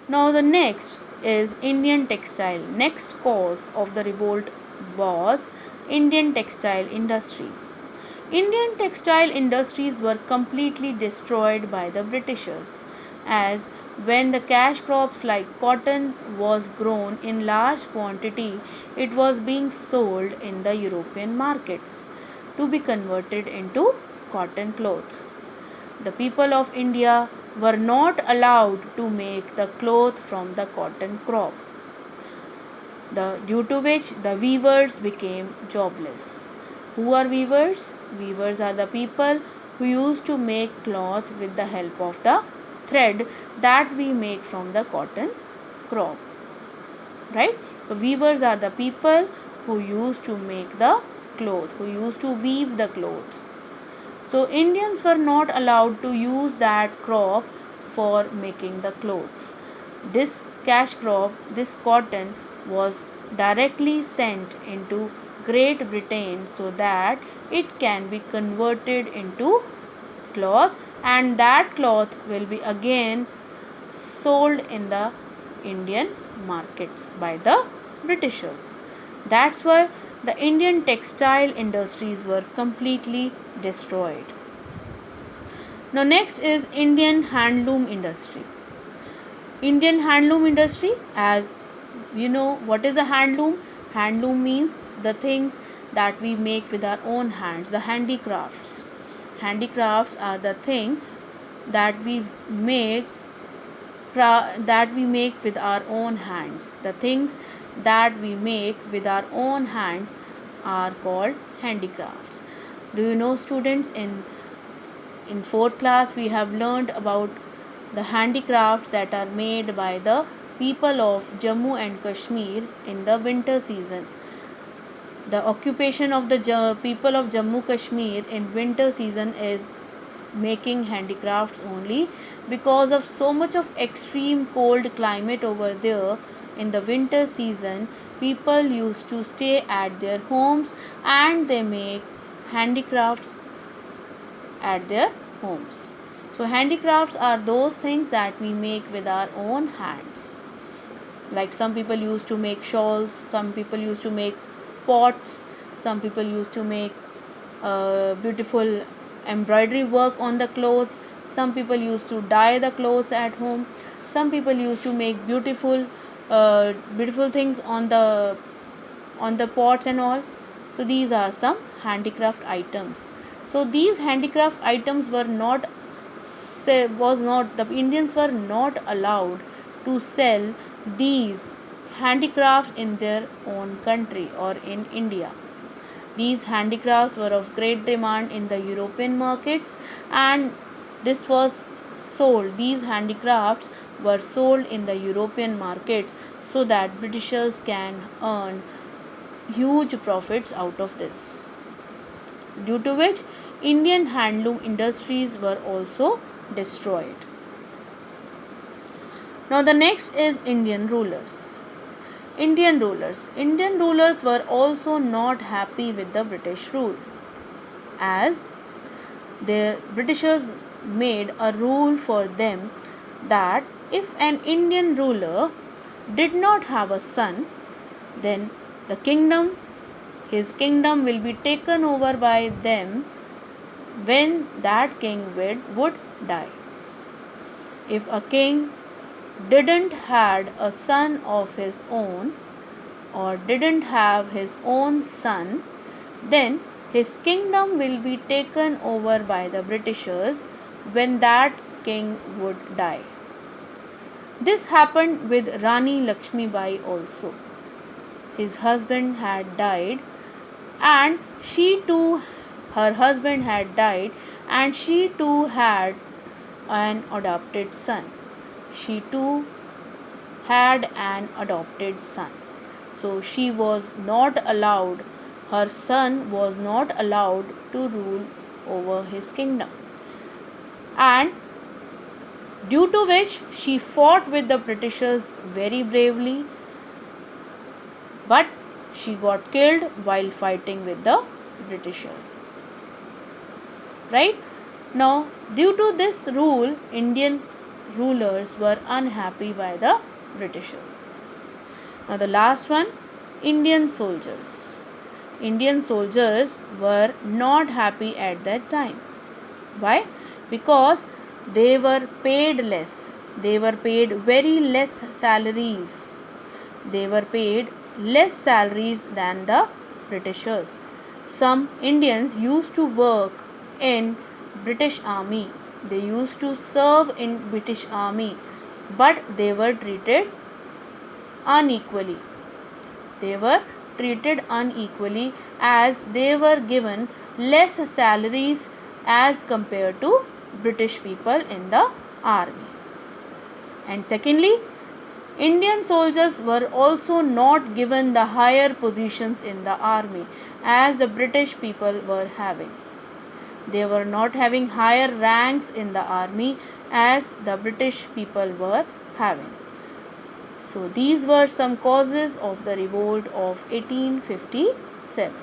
Now the next is Indian textile. Next cause of the revolt was Indian textile industries. Indian textile industries were completely destroyed by the Britishers, as when the cash crops like cotton was grown in large quantity, it was being sold in the European markets to be converted into cotton cloth. The people of India were not allowed to make the cloth from the cotton crop, due to which the weavers became jobless. Who are weavers? Weavers are the people who used to make cloth with the help of the thread that we make from the cotton crop. Right? So, weavers are the people who used to make the cloth, who used to weave the cloth. So Indians were not allowed to use that crop for making the clothes. This cash crop, this cotton, was directly sent into Great Britain so that it can be converted into cloth, and that cloth will be again sold in the Indian markets by the Britishers. That's why the Indian textile industries were completely destroyed. Now next is Indian handloom industry. Indian handloom industry, as you know, what is a handloom? Handloom means the things that we make with our own hands, the handicrafts. Handicrafts are the thing that we make with our own hands. The things that we make with our own hands are called handicrafts. Do you know, students, in fourth class we have learned about the handicrafts that are made by the people of Jammu and Kashmir in the winter season. The occupation of the people of Jammu Kashmir in winter season is making handicrafts only, because of so much of extreme cold climate over there. In the winter season, people used to stay at their homes and they make handicrafts at their homes. So handicrafts are those things that we make with our own hands. Like some people used to make shawls, some people used to make pots, some people used to make beautiful embroidery work on the clothes, some people used to dye the clothes at home, some people used to make beautiful things on the pots and all. So these are some handicraft items. So these handicraft items were not the Indians were not allowed to sell these handicrafts in their own country or in India. These handicrafts were of great demand in the European markets, and this was sold. These handicrafts were sold in the European markets so that Britishers can earn huge profits out of this, due to which Indian handloom industries were also destroyed. Now the next is Indian rulers. Indian rulers were also not happy with the British rule, as the Britishers made a rule for them that if an Indian ruler did not have a son, then his kingdom will be taken over by them when that king would die. If a king didn't had a son of his own, or didn't have his own son, then his kingdom will be taken over by the Britishers when that king would die. This happened with Rani Lakshmi Bai also. His husband had died, and her husband had died, and she too had an adopted son. She too had an adopted son. So she was not allowed, her son was not allowed to rule over his kingdom. And due to which she fought with the Britishers very bravely, but she got killed while fighting with the Britishers. Right? Now, due to this rule, rulers were unhappy by the Britishers. Now, the last one, Indian soldiers. Indian soldiers were not happy at that time. Why? Because they were paid less. They were paid very less salaries. They were paid less salaries than the Britishers. Some Indians used to work in British Army. They used to serve in British Army, but they were treated unequally. They were treated unequally as they were given less salaries as compared to British people in the army. And secondly, Indian soldiers were also not given the higher positions in the army as the British people were having. They were not having higher ranks in the army as the British people were having. So these were some causes of the revolt of 1857.